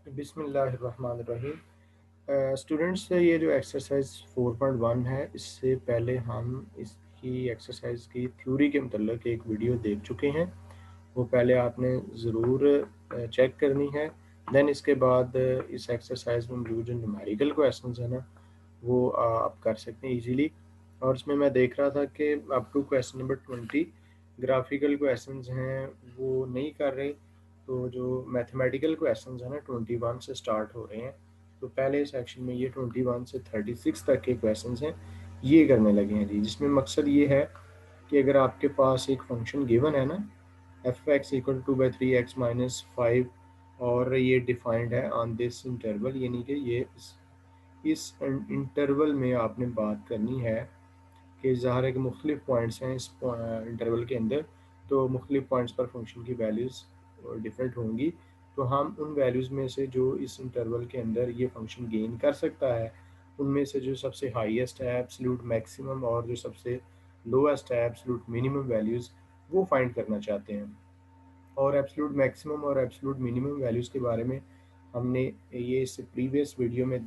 बिस्मिल्लाहिर्रहमानिर्रहीम। स्टूडेंट्स, ये जो एक्सरसाइज 4.1 है, इससे पहले हम इसकी एक्सरसाइज की थ्योरी के मतलब एक वीडियो देख चुके हैं। वो पहले आपने ज़रूर चेक करनी है। देन इसके बाद इस एक्सरसाइज में मौजूद जो न्यूमेरिकल क्वेश्चंस हैं ना, वो आप कर सकते हैं इजीली। और इसमें मैं देख रहा था कि up to question number 20 graphical questions हैं, वो नहीं कर रहे। तो जो मैथमेटिकल क्वेश्चंस हैं ना, 21 से स्टार्ट हो रहे हैं। तो पहले सेक्शन में ये 21 से 36 तक के क्वेश्चंस हैं, ये करने लगे हैं जी। जिसमें मकसद ये है कि अगर आपके पास एक फंक्शन गिवन है ना, F x equal two by 3x minus 5, और ये डिफाइंड है ऑन दिस इंटरवल, यानी कि ये इस इंटरवल में आपने बात करनी है कि ज़ाहिर है कि मुख्तलिफ पॉइंट्स हैं इस इंटरवल के अंदर। तो मुख्तलिफ पॉइंट्स पर फंक्शन की वैल्यूज़ डिफरेंट होंगी। तो हम उन वैल्यूज़ में से जो इस इंटरवल के अंदर ये फंक्शन गेन कर सकता है, उनमें से जो सबसे हाईएस्ट है एब्सोल्यूट मैक्सिमम, और जो सबसे लोएस्ट है एब्सोल्यूट मिनिमम वैल्यूज़, वो फाइंड करना चाहते हैं। और एब्सोल्यूट मैक्सिमम और एब्सोल्यूट मिनिमम वैल्यूज़ के बारे में हमने ये इस प्रीवियस वीडियो में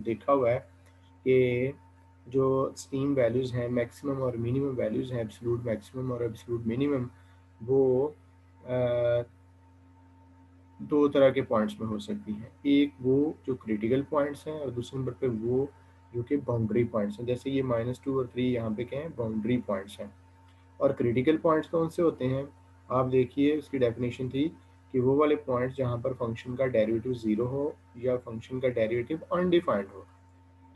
देखा हुआ है कि जो स्टीम वैल्यूज़ हैं, मैक्सिमम और मिनिमम वैल्यूज़ हैं, एब्सोल्यूट मैक्सिमम और एब्सोल्यूट मिनिमम, वो अ, दो तरह के पॉइंट्स में हो सकती हैं। एक वो जो क्रिटिकल पॉइंट्स हैं, और दूसरे नंबर पे वो जो कि बाउंड्री पॉइंट्स हैं। जैसे ये -2 और 3 यहाँ पे क्या हैं, बाउंड्री पॉइंट्स हैं। और क्रिटिकल पॉइंट्स कौन से होते हैं? आप देखिए, उसकी डेफिनेशन थी कि वो वाले पॉइंट्स जहाँ पर फंक्शन का डेरिवेटिव ज़ीरो हो या फंक्शन का डेरिवेटिव अनडिफाइंड हो।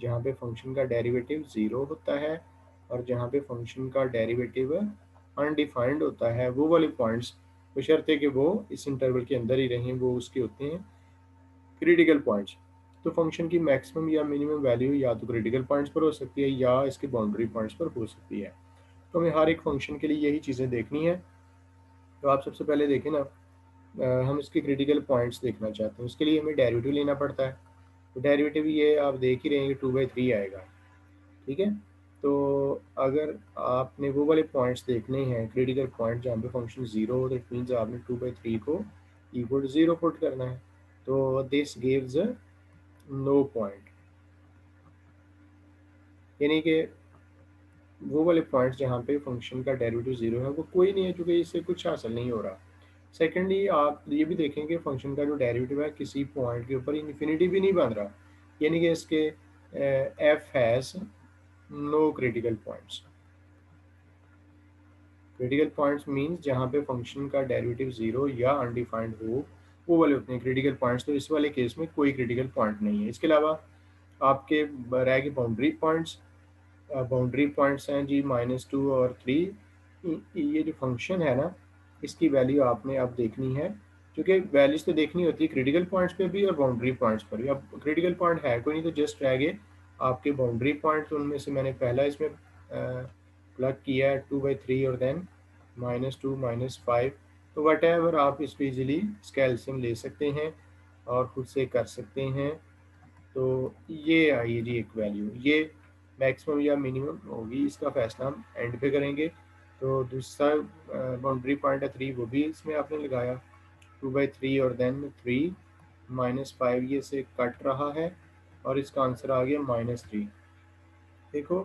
जहाँ पे फंक्शन का डेरिवेटिव ज़ीरो होता है और जहाँ पे फंक्शन का डेरिवेटिव अनडिफाइंड होता है, वो वाले पॉइंट्स, बशर्ते कि वो इस इंटरवल के अंदर ही रहें, वो उसके होते हैं क्रिटिकल पॉइंट्स। तो फंक्शन की मैक्सिमम या मिनिमम वैल्यू या तो क्रिटिकल पॉइंट्स पर हो सकती है या इसके बाउंड्री पॉइंट्स पर हो सकती है। तो हमें हर एक फंक्शन के लिए यही चीज़ें देखनी है। तो आप सबसे पहले देखें ना, हम इसके क्रिटिकल पॉइंट्स देखना चाहते हैं। उसके लिए हमें डेरिवेटिव लेना पड़ता है। तो डेरिवेटिव ये आप देख ही रहे हैं कि 2/3 आएगा। ठीक है। तो अगर आपने वो वाले पॉइंट्स देखने हैं, क्रिटिकल पॉइंट जहाँ पे फंक्शन ज़ीरो हो, दैट मीन्स आपने 2/3 को इक्वल टू ज़ीरो पुट करना है। तो दिस गिव्स नो पॉइंट, यानी कि वो वाले पॉइंट्स जहाँ पे फंक्शन का डेरिवेटिव ज़ीरो है, वो कोई नहीं है, क्योंकि इससे कुछ हासिल नहीं हो रहा। सेकेंडली, आप ये भी देखें कि फंक्शन का जो डेरिवेटिव है किसी पॉइंट के ऊपर इन्फिनिटी भी नहीं बन रहा, यानी कि इसके F has no critical points. Critical points means जहाँ पे फंक्शन का डेरिवेटिव ज़ीरो या अनडिफाइंड हो, वो वाले होते हैं क्रिटिकल पॉइंट्स। तो इस वाले केस में कोई क्रिटिकल पॉइंट नहीं है। इसके अलावा आपके रह गए बाउंड्री पॉइंट्स। बाउंड्री पॉइंट्स हैं जी -2 और 3। ये जो फंक्शन है ना, इसकी वैल्यू आपने अब देखनी है, क्योंकि वैल्यूज तो देखनी होती है क्रिटिकल पॉइंट्स पे भी और बाउंड्री पॉइंट्स पर भी। अब क्रिटिकल पॉइंट है कोई नहीं, तो जस्ट रह गए आपके बाउंड्री पॉइंट्स। उनमें से मैंने पहला इसमें प्लग किया है 2/3 और देन -2 -5। तो वट एवर आप इसको ईजिली स्केल्सियम ले सकते हैं और खुद से कर सकते हैं। तो ये आई जी एक वैल्यू, ये मैक्सिमम या मिनिमम होगी, इसका फैसला हम एंड पे करेंगे। तो दूसरा बाउंड्री पॉइंट है 3, वो भी इसमें आपने लगाया 2/3 और देन 3 -5, ये से कट रहा है और इसका आंसर आ गया -3। देखो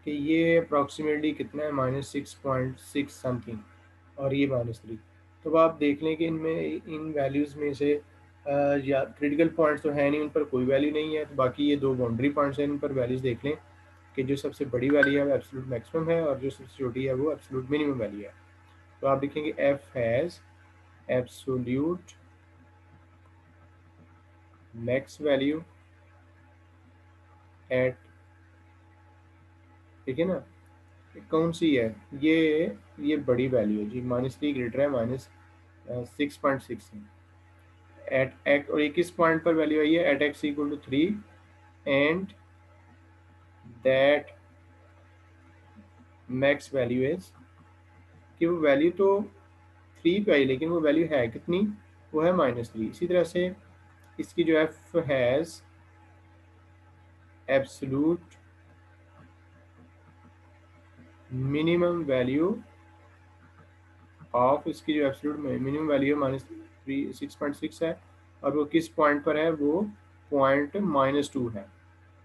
कि ये अप्रॉक्सीमेटली कितना है, -6.6 समथिंग, और ये -3। तो अब आप देख लें कि इनमें इन वैल्यूज़ में से या क्रिटिकल पॉइंट्स तो है नहीं, उन पर कोई वैल्यू नहीं है। तो बाकी ये दो बाउंड्री पॉइंट्स हैं, इन पर वैल्यूज़ देख लें कि जो सबसे बड़ी वैल्यू है वो एब्सोल्यूट मैक्सिमम है और जो सबसे छोटी है वो एब्सोल्यूट मिनिमम वैल्यू है। तो आप लिखेंगे F has absolute max value at, ठीक है ना, कौन सी है ये बड़ी वैल्यू है जी, -3 ग्रेटर है -6.6 है। एट एक्स, और एक किस पॉइंट पर वैल्यू आई है, at X equal to 3 and that max value is, कि वो वैल्यू तो 3 पे आई लेकिन वो वैल्यू है कितनी, वो है -3। इसी तरह से इसकी जो F has absolute minimum value of, इसकी जो एब्सोल्यूट मिनिमम वैल्यू है -3 6.6 है, और वो किस पॉइंट पर है, वो पॉइंट -2 है।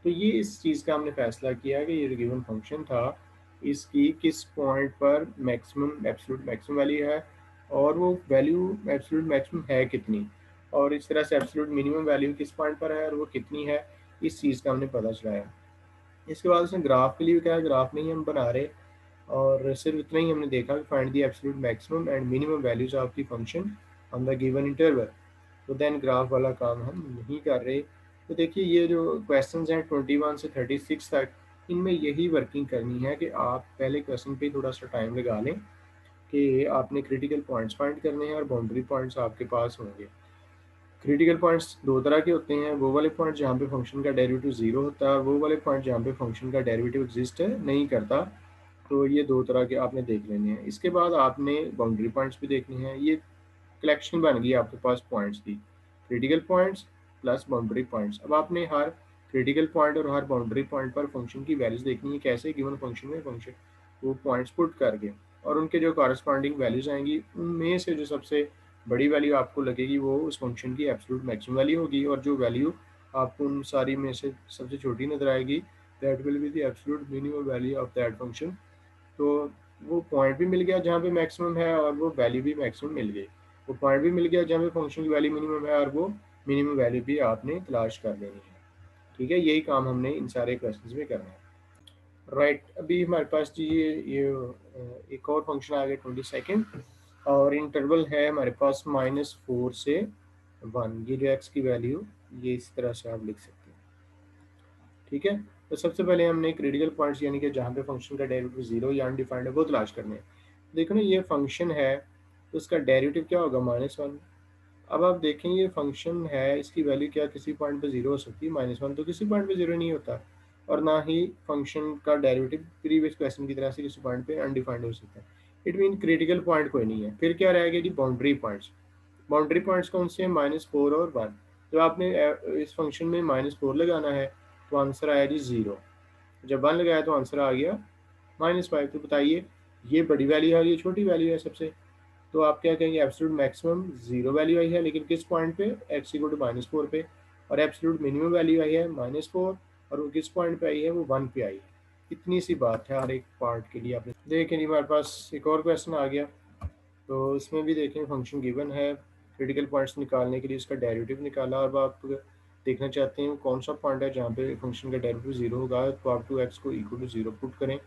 तो ये इस चीज़ का हमने फैसला किया कि ये जो गिवन फंक्शन था, इसकी किस पॉइंट पर मैक्सिमम एब्सोल्यूट मैक्सिमम वैल्यू है और वो वैल्यू एब्सोल्यूट मैक्सिमम है कितनी, और इस तरह से एब्सोल्यूट मिनिमम वैल्यू किस पॉइंट पर है और वो कितनी है, इस चीज़ का हमने पता चलाया। इसके बाद उसने ग्राफ के लिए क्या है, ग्राफ नहीं हम बना रहे, और सिर्फ इतना ही हमने देखा कि find the absolute maximum and minimum values of the function on the given interval. तो देन ग्राफ वाला काम हम नहीं कर रहे। तो देखिए ये जो क्वेश्चंस हैं 21 से 36 तक, इनमें यही वर्किंग करनी है कि आप पहले क्वेश्चन पे थोड़ा सा टाइम लगा लें कि आपने क्रिटिकल पॉइंट्स फाइंड करने हैं और बाउंड्री पॉइंट्स आपके पास होंगे। क्रिटिकल पॉइंट्स दो तरह के होते हैं, वो वाले पॉइंट जहाँ पे फंक्शन का डेरिवेटिव जीरो होता है, वो वाले पॉइंट जहाँ पे फंक्शन का डेरिवेटिव एग्जिस्ट नहीं करता। तो ये दो तरह के आपने देख लेने हैं। इसके बाद आपने बाउंड्री पॉइंट्स भी देखने हैं। ये कलेक्शन बन गई आपके पास पॉइंट्स की, critical points plus boundary points. अब आपने हर क्रिटिकल पॉइंट और हर बाउंड्री पॉइंट पर फंक्शन की वैल्यूज देखनी है, कैसे गिवन फंक्शन में फंक्शन वो पॉइंट्स पुट करके, और उनके जो कॉरस्पॉन्डिंग वैल्यूज आएंगी उनमें से जो सबसे बड़ी वैल्यू आपको लगेगी वो उस फंक्शन की एब्सोल्यूट मैक्सिमम वैल्यू होगी, और जो वैल्यू आपको उन सारी में से सबसे छोटी नजर आएगी, that will be the absolute minimum value of that function. तो वो पॉइंट भी मिल गया जहाँ पे मैक्सिमम है और वो वैल्यू भी मैक्सिमम मिल गई। वो पॉइंट भी मिल गया जहाँ पे फंक्शन की वैल्यू मिनिमम है और वो मिनिमम वैल्यू भी आपने तलाश कर लेनी है। ठीक है, यही काम हमने इन सारे क्वेश्चंस में करना है। राइट, अभी हमारे पास जी ये एक और फंक्शन आ गया 22nd, और इंटरवल है हमारे पास -4 से 1। ये जो एक्स की वैल्यू ये इस तरह से आप लिख सकते हैं। ठीक है, तो सबसे पहले हमने क्रिटिकल पॉइंट्स यानी कि जहाँ पे फंक्शन का डेरिवेटिव जीरो या अनडिफाइंड है वो तलाश करने हैं। देखो ना, ये फंक्शन है तो उसका डेरिवेटिव क्या होगा, -1। अब आप देखें ये फंक्शन है, इसकी वैल्यू क्या किसी पॉइंट पे जीरो हो सकती है, -1 तो किसी पॉइंट पे जीरो नहीं होता, और ना ही फंक्शन का डेरिवेटिव प्रीवियस क्वेश्चन की तरह से किसी पॉइंट पे अनडिफाइंड हो सकता है। इट मीन क्रिटिकल पॉइंट कोई नहीं है। फिर क्या रहेगा जी, बाउंड्री पॉइंट्स। बाउंड्री पॉइंट्स कौन से हैं, -4 और 1। जब आपने इस फंक्शन में -4 लगाना है तो आंसर आया जी 0। जब 1 लगाया तो आंसर आ गया -5। तो बताइए ये बड़ी वैल्यू है और ये छोटी वैल्यू है सबसे, तो आप क्या कहेंगे, एब्सोल्यूट मैक्सिमम 0 वैल्यू आई है, लेकिन किस पॉइंट पे, x इक्वल टू -4 पे, और एब्सोल्यूट मिनिमम वैल्यू आई है -4, और वो किस पॉइंट पे आई है, वो 1 पे आई है। इतनी सी बात है हर एक पार्ट के लिए। आपने देखें हमारे पास एक और क्वेश्चन आ गया, तो इसमें भी देखें फंक्शन गिवन है, क्रिटिकल पॉइंट्स निकालने के लिए इसका डेरिवेटिव निकाला। अब आप देखना चाहते हैं कौन सा पॉइंट है जहाँ पे फंक्शन का डेरिवेटिव जीरो होगा, तो आप 2x को इक्वल टू जीरो पुट करें,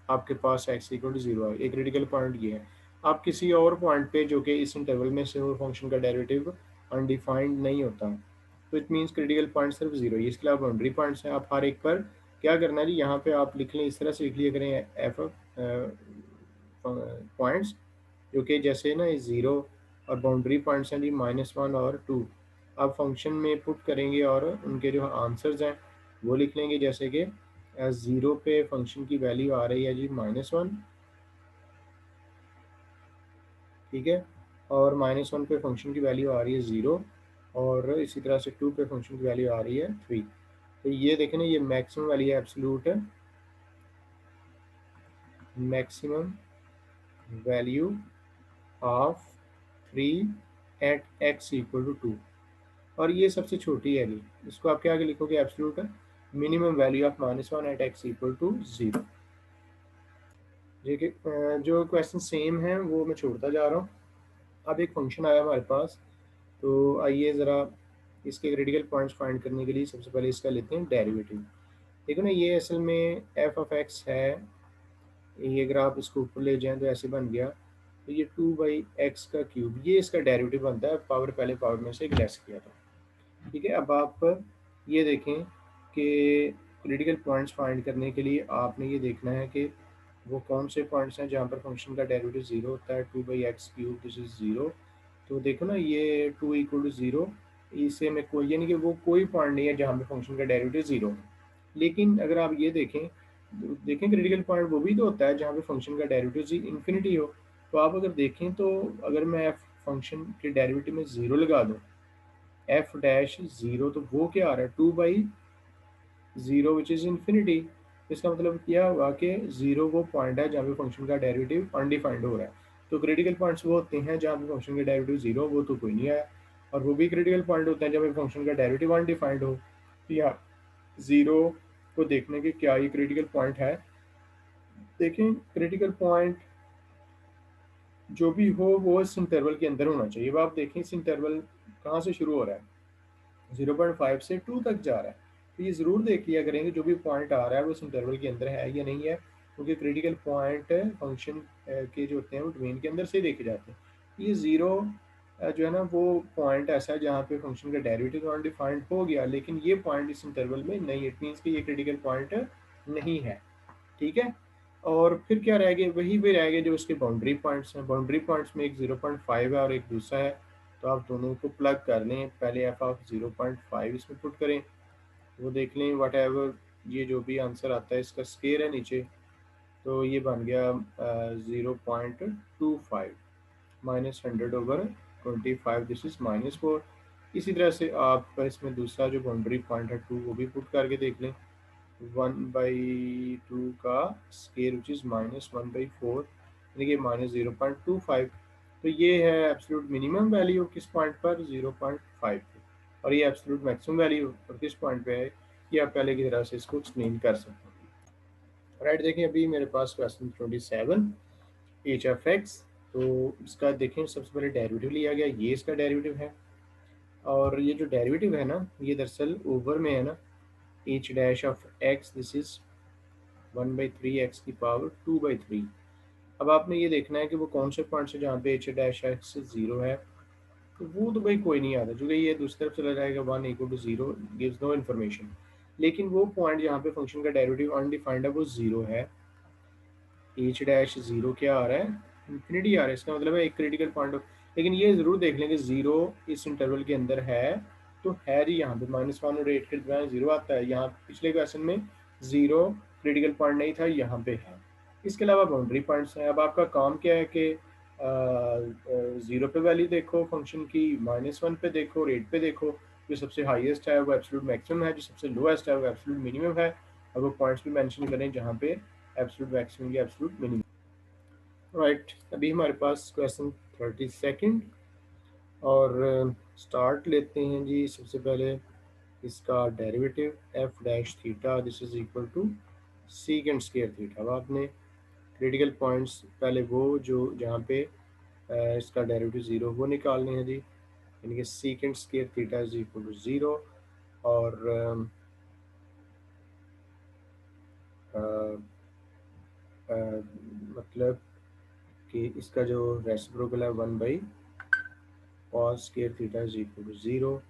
आपके पास x इक्वल टू जीरो है। एक क्रिटिकल पॉइंट ये है। आप किसी और पॉइंट पे जो कि इस इंटरवल में से वो फंक्शन का डेरिवेटिव अनडिफाइंड नहीं होता, तो इट मीन्स क्रिटिकल पॉइंट सिर्फ जीरो ही। इसके अलावा बाउंड्री पॉइंट्स हैं। आप हर एक पर क्या करना है जी, यहाँ पे आप लिख लें, इस तरह से लिख लिया करें एफ पॉइंट्स, जो कि जैसे ना ज़ीरो, और बाउंड्री पॉइंट्स हैं जी -1 और 2। आप फंक्शन में पुट करेंगे और उनके जो आंसर्स हैं वो लिख लेंगे, जैसे कि ज़ीरो पे फंक्शन की वैल्यू आ रही है जी -1, ठीक है, और -1 पे फंक्शन की वैल्यू आ रही है 0, और इसी तरह से 2 पे फंक्शन की वैल्यू आ रही है 3। तो ये देखें ना, ये मैक्सिमम वैल्यू है, absolute maximum value of 3 at x equal to 2, और ये सबसे छोटी है जी, इसको आप क्या आगे लिखोगे, absolute minimum value of -1 at x equal to 0। देखिए जो क्वेश्चन सेम है वो मैं छोड़ता जा रहा हूँ। अब एक फंक्शन आया हमारे पास, तो आइए ज़रा इसके क्रिटिकल पॉइंट्स फाइंड करने के लिए सबसे पहले इसका लेते हैं डेरिवेटिव। देखो ना, ये असल में एफ ऑफ एक्स है, ये अगर आप इसको ऊपर ले जाएं तो ऐसे बन गया। तो ये 2/x का क्यूब, ये इसका डेरिवेटिव बनता है, पावर पहले पावर में से एक लेस किया था। ठीक है, अब आप ये देखें कि क्रिटिकल पॉइंट्स फाइंड करने के लिए आपने ये देखना है कि वो कौन से पॉइंट्स हैं जहाँ पर फंक्शन का डेरिवेटिव जीरो होता है। 2/x cube this is zero. तो देखो ना, ये 2 इक्वल टू जीरो, इसे में कोई यानी कि वो कोई पॉइंट नहीं है जहाँ पे फंक्शन का डेरिवेटिव जीरो है। लेकिन अगर आप ये देखें, देखें क्रिटिकल पॉइंट वो भी तो होता है जहाँ पे फंक्शन का डेरिवेटिव जी इन्फिनिटी हो। तो आप अगर देखें तो अगर मैं फंक्शन के डेरिवेटिव में ज़ीरो लगा दूँ, एफ डैश ज़ीरो, तो वो क्या आ रहा है, 2/0 विच इज़ इन्फिनिटी। इसका मतलब क्या हुआ कि ज़ीरो वो पॉइंट है जहाँ पे फंक्शन का डेरिवेटिव अनडिफाइंड हो रहा है। तो क्रिटिकल पॉइंट्स वो होते हैं जहाँ पे फंक्शन का डेरिवेटिव ज़ीरो, वो तो कोई नहीं आया। और वो भी क्रिटिकल पॉइंट होते हैं जब एक फंक्शन का डेरिवेटिव अनडिफाइंड हो। तो यहाँ ज़ीरो को देखने के क्या ये क्रिटिकल पॉइंट है। देखें, क्रिटिकल पॉइंट जो भी हो वो इस इंटरवल के अंदर होना चाहिए। अब आप देखें इस इंटरवल कहाँ से शुरू हो रहा है, 0.5 से 2 तक जा रहा है। तो ये ज़रूर देख लिया करेंगे जो भी पॉइंट आ रहा है वो इस इंटरवल के अंदर है या नहीं है, क्योंकि क्रिटिकल पॉइंट फंक्शन के जो होते हैं वो डोमेन के अंदर से ही देखे जाते हैं। ये ज़ीरो जो है ना वो पॉइंट ऐसा है जहाँ पे फंक्शन का डेरिवेटिव अनडिफाइंड हो गया, लेकिन ये पॉइंट इस इंटरवल में नहीं, इट मीन्स कि ये क्रिटिकल पॉइंट नहीं है। ठीक है। और फिर क्या रह गए, वही भी रह गए जो उसके बाउंड्री पॉइंट्स हैं। बाउंड्री पॉइंट्स में एक 0.5 है और एक दूसरा है, तो आप दोनों को प्लग कर लें। पहले एफ ऑफ 0.5 इसमें पुट करें, वो देख लें वट एवर ये जो भी आंसर आता है इसका स्केयर है नीचे, तो ये बन गया 0.25 -100/25, दिस इज -4। इसी तरह से आप इसमें दूसरा जो बाउंड्री पॉइंट है 2 वो भी पुट करके देख लें। 1/2 का स्केयर विच इज़ -1/4, यानी कि -0.25। तो ये है एब्सोल्यूट मिनिमम वैल्यू किस पॉइंट पर, 0.5 पे, और ये एब्सोल्यूट मैक्सिमम वैल्यू और किस पॉइंट पे है, ये आप पहले की तरह से इसको एक्सप्लेन कर सकते हैं। राइट, देखें अभी मेरे पास क्वेश्चन 27, एच एफ एक्स। तो इसका देखें सबसे पहले डेरिवेटिव लिया गया, ये इसका डेरिवेटिव है। और ये जो डेरिवेटिव है ना ये दरअसल ओवर में है ना, H dash of x, this is 1/3 x की पावर 2/3। अब आपने ये देखना है कि वो कौन से पॉइंट से जहाँ पे एच डैश एक्स 0 है, तो वो तो भाई कोई नहीं आता, क्योंकि ये दूसरी तरफ चला जाएगा, 1 = 0 गिव्स नो इन्फॉर्मेशन। लेकिन वो पॉइंट जहाँ पे फंक्शन का डेरिवेटिव अनडिफाइंड है वो 0 है। एच डैश 0 क्या आ रहा है, इंफिनिटी आ रहा है, इसका मतलब है एक क्रिटिकल पॉइंट। लेकिन ये ज़रूर देख लें कि 0 इस इंटरवल के अंदर है, तो है जी यहाँ पे -1 और 8 के दरमियान 0 आता है। यहाँ पिछले क्वेश्चन में 0 क्रिटिकल पॉइंट नहीं था, यहाँ पे है। इसके अलावा बाउंड्री पॉइंट्स हैं। अब आपका काम क्या है कि 0 पे वैल्यू देखो फंक्शन की, -1 पे देखो और 8 पे देखो। जो सबसे हाईएस्ट है वो एब्सोल्यूट मैक्सिमम है, जो सबसे लोएस्ट है वो एब्सोल्यूट मिनिमम है। और वो पॉइंट्स भी मेंशन करें जहाँ पे एब्सोल्यूट मैक्सिमम या एब्सोल्यूट मिनिमम। राइट, अभी हमारे पास क्वेश्चन 32 और स्टार्ट लेते हैं जी। सबसे पहले इसका derivative F dash theta, this is equal to secant square theta. अब आपने क्रिटिकल पॉइंट्स पहले वो जो जहाँ पे इसका डेरिवेटिव 0 वो निकालने हैं जी, यानी कि secant square theta is equal to 0। और अ, अ, मतलब कि इसका जो रेसिप्रोकल है 1/cos square theta is equal to 0।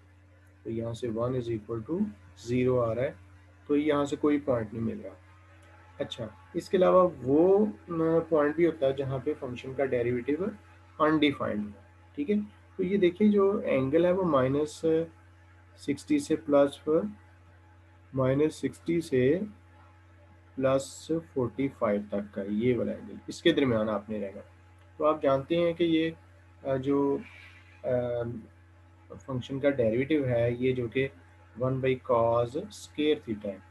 तो यहाँ से 1 इज इक्वल टू 0 आ रहा है, तो यहाँ से कोई पॉइंट नहीं मिल रहा। अच्छा, इसके अलावा वो पॉइंट भी होता है जहाँ पे फंक्शन का डेरिवेटिव अनडिफाइंड हो। ठीक है। तो ये देखिए जो एंगल है वो -60 से +45 तक का, ये वाला एंगल इसके दरमियान आपने रहना। तो आप जानते हैं कि ये जो फंक्शन का डेरिवेटिव है ये जो कि 1/cos स्केयर थीटा है।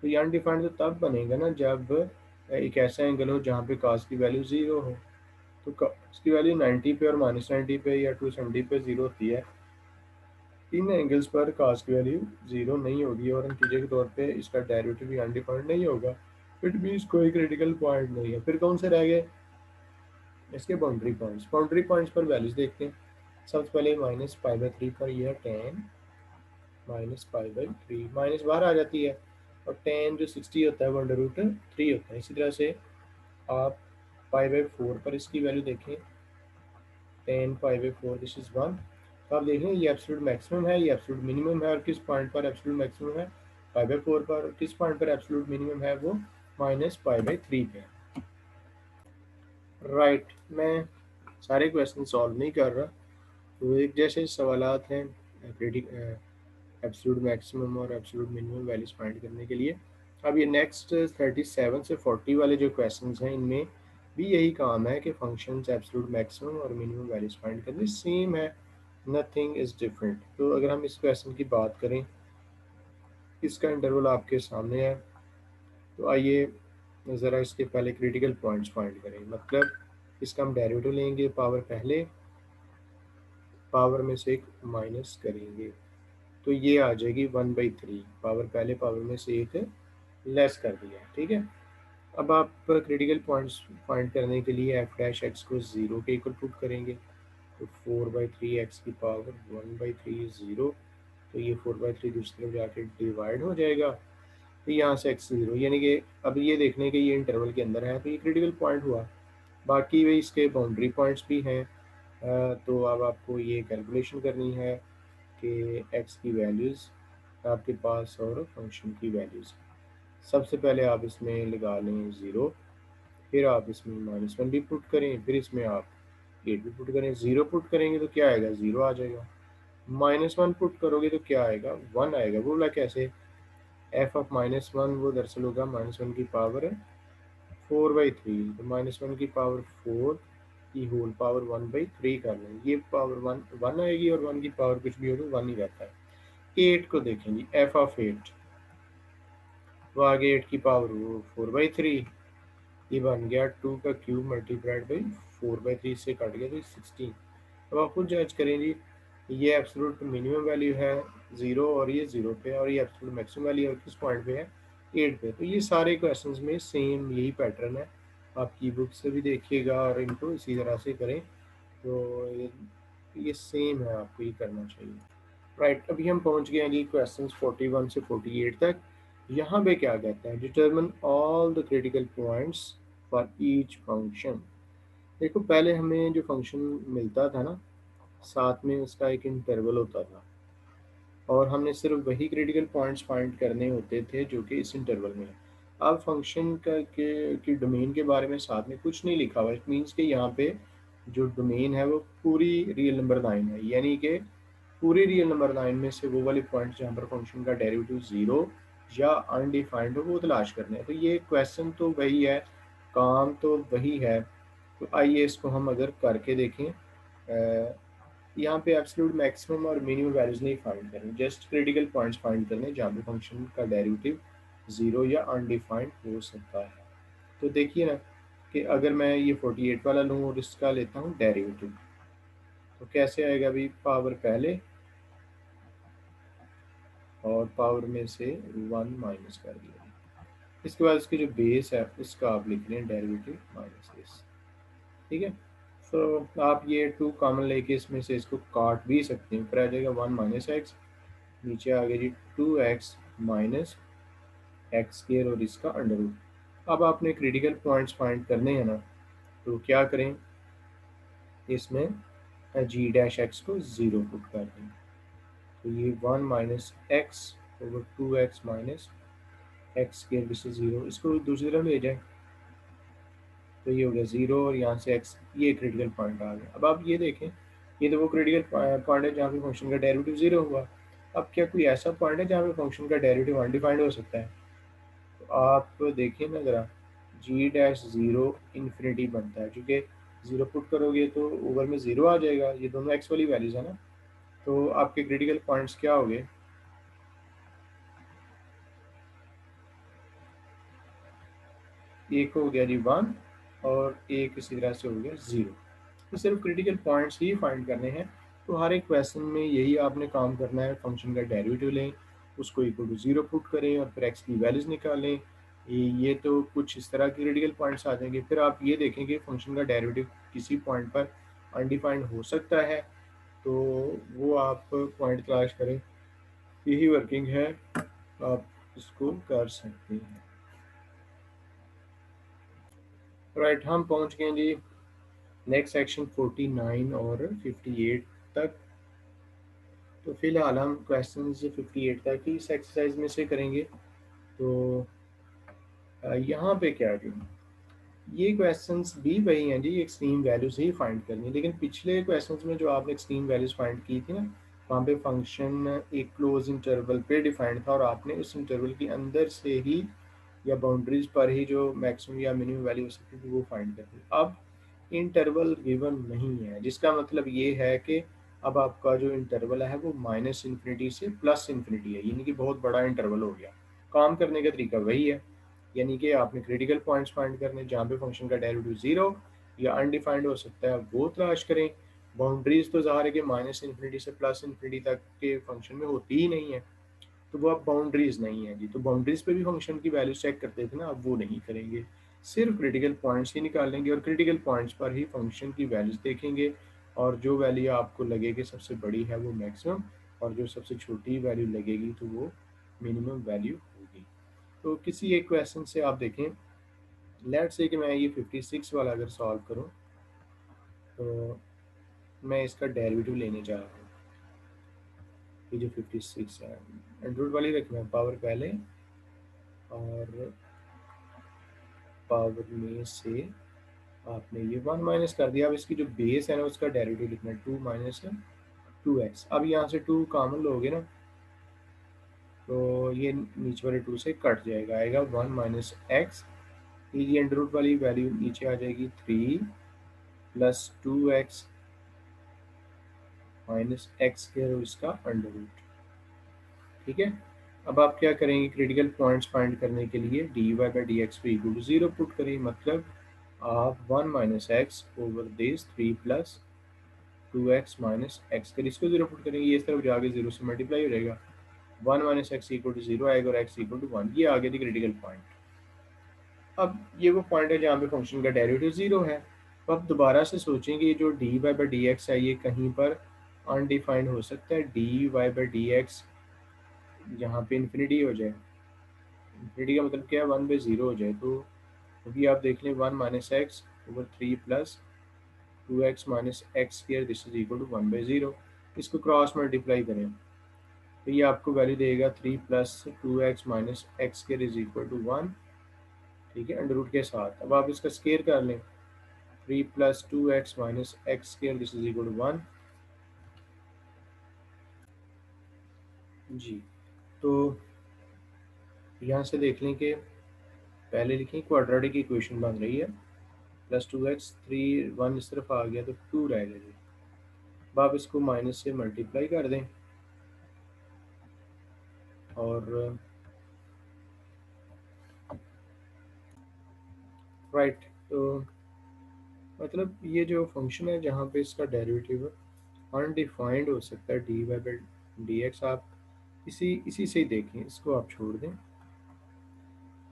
तो ये अनडिफाइंड तो तब बनेगा ना जब एक ऐसा एंगल हो जहाँ पे cos की वैल्यू 0 हो। तो cos की वैल्यू 90 पे और -90 पे या 270 पे 0 होती है। इन एंगल्स पर cos की वैल्यू 0 नहीं होगी और नतीजे के तौर पे इसका डेरिवेटिव भी अनडिफाइंड नहीं होगा। इट मीन्स कोई क्रिटिकल पॉइंट नहीं है। फिर कौन से रह गए इसके बाउंड्री पॉइंट्स। बाउंड्री पॉइंट्स पर वैल्यूज देखते हैं। सबसे पहले -π/3 पर यह tan -π/3 माइनस बाहर आ जाती है, और tan जो 60 होता है वो √3 होता है। इसी तरह से आप π/4 पर इसकी वैल्यू देखें, tan π/4 दिस इज 1। तो आप देखें ये एब्सोल्यूट मैक्सिमम है, ये एब्सोल्यूट मिनिमम है, और किस पॉइंट पर एब्सोल्यूट मैक्सिमम है, π/4 पर, और किस पॉइंट पर एब्सोल्यूट मिनिमम है वो -π/3 पे। राइट, मैं सारे क्वेश्चन सॉल्व नहीं कर रहा, तो एक जैसे सवालात हैं एब्सोल्यूट मैक्सिमम और एब्सोल्यूट मिनिमम वैल्यूज फाइंड करने के लिए। अब ये नेक्स्ट 37 से 40 वाले जो क्वेश्चंस हैं इनमें भी यही काम है कि फंक्शंस एब्सोल्यूट मैक्सिमम और मिनिमम वैल्यूज फाइंड करने, सेम है, नथिंग इज़ डिफरेंट। तो अगर हम इस क्वेश्चन की बात करें, इसका इंटरवल आपके सामने है, तो आइए ज़रा इसके पहले क्रिटिकल पॉइंट्स फाइंड करें। मतलब इसका हम डेरिवेटिव लेंगे पावर पहले, पावर में से एक माइनस करेंगे तो ये आ जाएगी 1/3। पावर पहले पावर में से एक लेस कर दिया, ठीक है। अब आप क्रिटिकल पॉइंट्स फाइंड करने के लिए एफ डैश एक्स को ज़ीरो के इक्वल पुट करेंगे। तो 4/3 एक्स की पावर 1/3 ज़ीरो, तो ये 4/3 दूसरी तरफ जाके डिवाइड हो जाएगा। तो यहाँ से एक्स ज़ीरो, यानी कि अब ये देखने के ये इंटरवल के अंदर है तो ये क्रिटिकल पॉइंट हुआ। बाकी वही इसके बाउंड्री पॉइंट्स भी हैं। तो अब आपको ये कैलकुलेशन करनी है कि एक्स की वैल्यूज़ आपके पास और फंक्शन की वैल्यूज़। सबसे पहले आप इसमें लगा लें ज़ीरो, फिर आप इसमें -1 भी पुट करें, फिर इसमें आप 8 भी पुट करें। ज़ीरो पुट करेंगे तो क्या आएगा, ज़ीरो आ जाएगा। -1 पुट करोगे तो क्या आएगा, 1 आएगा। वो बोला कैसे, एफ ऑफ -1 वो दरअसल होगा -1 की पावर 4/3, तो -1 की पावर 4 की होल पावर 1/3 कर लें। ये पावर 1 आएगी और 1 की पावर कुछ भी हो तो 1 ही रहता है। 8 को देखेंगे, एफ ऑफ 8, तो आगे 8 की पावर वो 4/3, ये बन गया 2 का क्यूब मल्टीप्लाइड बाई 4/3 से कट गया तो 16। अब आप खुद जज करें जी, ये एब्सोल्यूट मिनिमम वैल्यू है 0 और ये 0 पे, और ये एब्सोल्यूट मैक्सिमम वैल्यू है किस पॉइंट पे है, 8 पे। तो ये सारे क्वेश्चंस में सेम यही पैटर्न है, आप की बुक से भी देखिएगा और इनको इसी तरह से करें। तो ये सेम है, आपको ये करना चाहिए। राइट, अभी हम पहुंच गए हैं जी क्वेश्चंस 41 से 48 तक। यहाँ पे क्या कहता है, determine all the critical points for each function. देखो पहले हमें जो फंक्शन मिलता था ना, साथ में उसका एक इंटरवल होता था और हमने सिर्फ वही क्रिटिकल पॉइंट्स फाइंड करने होते थे जो कि इस इंटरवल में है। अब फंक्शन का के की डोमेन के बारे में साथ में कुछ नहीं लिखा हुआ। इट मीन्स कि यहाँ पे जो डोमेन है वो पूरी रियल नंबर लाइन है, यानी कि पूरी रियल नंबर लाइन में से वो वाले पॉइंट्स जहाँ पर फंक्शन का डेरिवेटिव ज़ीरो या अनडिफाइंड हो वो तलाश करने हैं। तो ये क्वेश्चन तो वही है, काम तो वही है। तो आइए इसको हम अगर करके देखें। यहाँ पे एब्सोल्यूट मैक्सिमम और मिनिमम वैल्यूज नहीं फाइंड करनी, जस्ट क्रिटिकल पॉइंट्स फाइंड करने जहाँ पे फंक्शन का डेरिवेटिव ज़ीरो या अनडिफाइंड हो सकता है। तो देखिए ना कि अगर मैं ये 48 वाला लूँ और इसका लेता हूँ डेरिवेटिव, तो कैसे आएगा अभी, पावर पहले और पावर में से 1 माइनस कर दिया। इसके बाद इसकी जो बेस है उसका आप लिख लें डेरिवेटिव माइनस बेस, ठीक है। सो आप ये 2 कॉमन लेके इसमें से इसको काट भी सकते हैं, फिर आ जाएगा 1 माइनस एक्स, नीचे आ गया जी 2x माइनस एक्स स्क्वायर और इसका अंडर रूट। अब आपने क्रिटिकल पॉइंट्स फाइंड करने हैं ना, तो क्या करें, इसमें जी डैश एक्स को ज़ीरो पुट कर दें। तो ये 1 minus x over 2x minus x square which is zero, इसको दूसरी तरफ ले जाए तो ये हो गया ज़ीरो और यहाँ से एक्स, ये क्रिटिकल पॉइंट आ गया। अब आप ये देखें, ये तो वो क्रिटिकल पॉइंट है जहाँ पे फंक्शन का डेरिवेटिव ज़ीरो हुआ। अब क्या कोई ऐसा पॉइंट है जहाँ पे फंक्शन का डेरिवेटिव अनडिफाइंड हो सकता है? तो आप देखिए ना ज़रा, जी डैश ज़ीरो इन्फिनिटी बनता है, क्योंकि ज़ीरो पुट करोगे तो ओवर में ज़ीरो आ जाएगा, ये दोनों एक्स वाली वैल्यूज़ है ना। तो आपके क्रिटिकल पॉइंट्स क्या हो गए, एक हो गया जी 1 और एक इसी तरह से हो गया 0। तो सिर्फ क्रिटिकल पॉइंट्स ही फाइंड करने हैं। तो हर एक क्वेश्चन में यही आपने काम करना है, फंक्शन का डेरिवेटिव लें, उसको इक्वल टू 0 पुट करें और फिर एक्स की वैल्यूज निकालें। ये तो कुछ इस तरह के क्रिटिकल पॉइंट्स आ जाएंगे। फिर आप ये देखें कि फंक्शन का डेरिवेटिव किसी पॉइंट पर अनडिफाइंड हो सकता है, तो वो आप पॉइंट तलाश करें, यही वर्किंग है, आप इसको कर सकते हैं। राइट, हम पहुंच गए जी नेक्स्ट सेक्शन 49 और 58 तक। तो फिलहाल हम क्वेश्चन 58 तक ही इस एक्सरसाइज में से करेंगे। तो यहाँ पे क्या जी, ये क्वेश्चंस भी वही हैं जी, एक्सट्रीम वैल्यूज ही फाइंड करनी है। लेकिन पिछले क्वेश्चंस में जो आपने एक्सट्रीम वैल्यूज फाइंड की थी ना, वहाँ पे फंक्शन एक क्लोज इंटरवल पे डिफाइंड था और आपने उस इंटरवल के अंदर से ही या बाउंड्रीज पर ही जो मैक्सिमम या मिनिमम वैल्यू हो सकती थी वो फाइंड करनी। अब इंटरवल गिवन नहीं है, जिसका मतलब ये है कि अब आपका जो इंटरवल है वो माइनस इन्फिनिटी से प्लस इन्फिनिटी है, यानी कि बहुत बड़ा इंटरवल हो गया। काम करने का तरीका वही है, यानी कि आपने क्रिटिकल पॉइंट्स फाइंड करने जहाँ पे फंक्शन का डेरिवेटिव ज़ीरो या अनडिफाइंड हो सकता है वो तलाश करें। बाउंड्रीज तो ज़ाहिर है कि माइनस इन्फिनिटी से प्लस इन्फिनिटी तक के फंक्शन में होती ही नहीं है, तो वो अब बाउंड्रीज नहीं है जी। तो बाउंड्रीज पे भी फंक्शन की वैल्यू चेक करते थे ना, अब वो नहीं करेंगे, सिर्फ क्रिटिकल पॉइंट्स ही निकालेंगे और क्रिटिकल पॉइंट्स पर ही फंक्शन की वैल्यूज देखेंगे, और जो वैल्यू आपको लगेगी सबसे बड़ी है वो मैक्सिमम, और जो सबसे छोटी वैल्यू लगेगी तो वो मिनिमम वैल्यू होगी। तो किसी एक क्वेश्चन से आप देखें, लेट से कि मैं ये 56 वाला अगर सॉल्व करूं, तो मैं इसका डेरिवेटिव लेने जा रहा हूँ। ये जो 56 है, एंड्रॉइड वाली रखना है पावर पहले, और पावर में से आपने ये 1 माइनस कर दिया। अब इसकी जो बेस है ना उसका डेरिवेटिव लिखना है, 2 माइनस 2x। अब यहाँ से 2 कॉमन लोगे ना, तो ये नीचे वाले 2 से कट जाएगा, आएगा 1 माइनस एक्स। ये अंडर रूट वाली वैल्यू नीचे आ जाएगी 3 प्लस 2x माइनस एक्स के, और इसका अंडर रूट। ठीक है, अब आप क्या करेंगे, क्रिटिकल पॉइंट्स फाइंड करने के लिए d y by d x equal to 0 put करें, मतलब आप 1 minus x over this 3 plus 2x minus x कर, इसको 0 पुट करेंगे, ये इस तरफ जाके 0 से मल्टीप्लाई हो जाएगा, 1 माइनस एक्स इक्वल टू 0 आएगा और x इक्वल टू 1। ये आ गया थी क्रिटिकल पॉइंट। अब ये वो पॉइंट है जहाँ पे फंक्शन का डेरिवेटिव 0 है। तो अब दोबारा से सोचें कि ये जो d y by d x है ये कहीं पर अनडिफाइंड हो सकता है, d y by d x यहाँ पे इन्फिनिटी हो जाए, इन्फिनिटी का मतलब क्या है, 1 बाई 0 हो जाए, तो अभी आप देख लें 1 minus x over 3 plus 2x minus x square, this is equal to 1 by 0। इसको क्रॉस मल्टीप्लाई करें तो ये आपको वैल्यू देगा 3 plus 2x minus x square is equal to 1। ठीक है, अंडर रूट के साथ अब आप इसका स्क्वायर कर लें, 3 plus 2x minus x square this is equal to 1 जी। तो यहाँ से देख लें कि पहले लिखें क्वाड्रेटिक इक्वेशन बन रही है, प्लस 2x, 3 1 इस तरफ आ गया तो 2 रहेगा जी। अब आप इसको माइनस से मल्टीप्लाई कर दें, और राइट, तो मतलब ये जो फंक्शन है जहाँ पे इसका डेरिवेटिव अनडिफाइंड हो सकता है, d y by d x, आप इसी इसी से ही देखें, इसको आप छोड़ दें,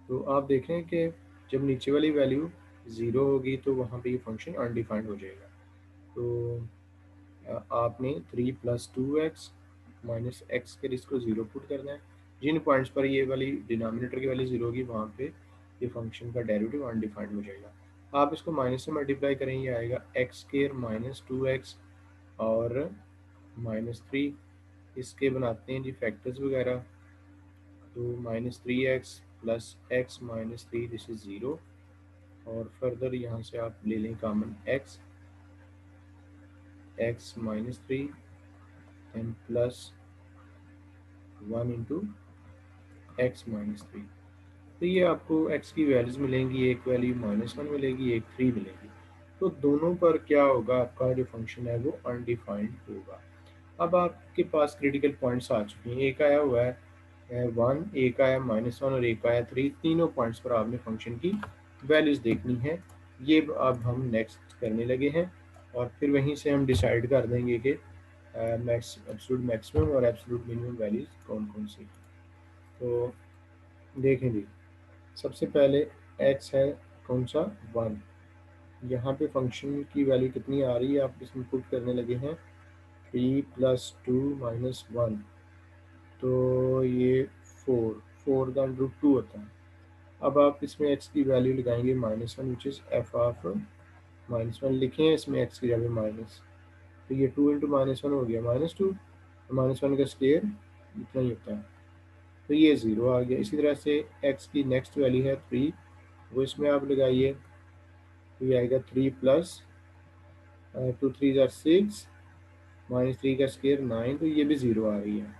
तो आप देखें कि जब नीचे वाली वैल्यू ज़ीरो होगी तो वहाँ पे ये फंक्शन अनडिफाइंड हो जाएगा। तो आपने 3 प्लस 2x माइनस एक्स के इसको 0 पुट करना है, जिन पॉइंट्स पर ये वाली डिनोमिनेटर की वैल्यू 0 होगी वहाँ पे ये फंक्शन का डेरिवेटिव अनडिफाइंड हो जाएगा। आप इसको माइनस से मल्टीप्लाई करें, ये आएगा एक्स स्क्वायर माइनस 2x और -3, इसके बनाते हैं जी फैक्टर्स वगैरह, तो -3x plus x minus 3 this is 0, और फर्दर यहाँ से आप ले लें common x -3 and plus 1 into x -3। तो ये आपको x की वैल्यूज मिलेंगी, एक वैल्यू -1 मिलेगी, एक 3 मिलेगी। तो दोनों पर क्या होगा, आपका जो फंक्शन है वो अनडिफाइंड होगा। अब आपके पास क्रिटिकल पॉइंट्स आ चुके हैं, एक आया हुआ है 1, एक आया -1 और एक आया 3, तीनों पॉइंट्स पर आपने फंक्शन की वैल्यूज देखनी है। ये अब हम नेक्स्ट करने लगे हैं, और फिर वहीं से हम डिसाइड कर देंगे कि एब्सोल्यूट मैक्सिमम और एब्सोल्यूट मिनिमम वैल्यूज कौन कौन सी। तो देखें जी, सबसे पहले x है कौन सा, 1। यहाँ पे फंक्शन की वैल्यू कितनी आ रही है, आप इसमें पुट करने लगे हैं 3 प्लस 2 माइनस 1, तो ये 4 का रूट 2 होता है। अब आप इसमें x की वैल्यू लगाएंगे -1 विच इज़ एफ ऑफ -1 लिखे हैं इसमें x की जगह माइनस, तो ये 2 इंटू -1 हो गया -2, -1 का स्क्वायर इतना ही होता है, तो ये 0 आ गया। इसी तरह से x की नेक्स्ट वैल्यू है 3, वो इसमें आप लगाइए, तो ये आएगा 3 प्लस 2 3 ज़ार 6 -3 का स्क्वायर 9, तो ये भी 0 आ रही है।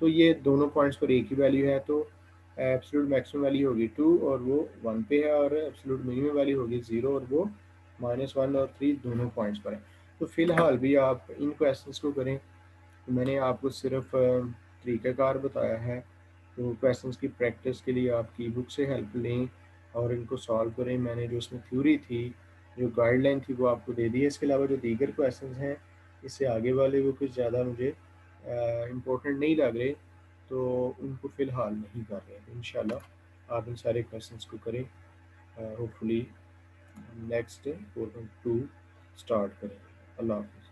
तो ये दोनों पॉइंट्स पर एक ही वैल्यू है, तो एब्सोल्यूट मैक्सिमम वैल्यू होगी 2 और वो 1 पे है, और एब्सोल्यूट मिनिमम वैल्यू होगी 0 और वो -1 और 3 दोनों पॉइंट्स पर है। तो फ़िलहाल भी आप इन क्वेश्चंस को करें, तो मैंने आपको सिर्फ तरीक़ाकार बताया है, तो क्वेश्चंस की प्रैक्टिस के लिए आप की बुक से हेल्प लें और इनको सॉल्व करें। मैंने जो इसमें थ्योरी थी, जो गाइडलाइन थी वो आपको दे दी है। इसके अलावा जो दीगर क्वेश्चंस हैं इससे आगे वाले वो कुछ ज़्यादा मुझे इम्पोर्टेंट नहीं लग रहे, तो उनको फ़िलहाल नहीं कर रहे हैं। इंशाल्लाह आप इन सारे क्वेश्चंस को करें, होपफुली नेक्स्ट 4.2 स्टार्ट करें। अल्लाह हाफ़िज़।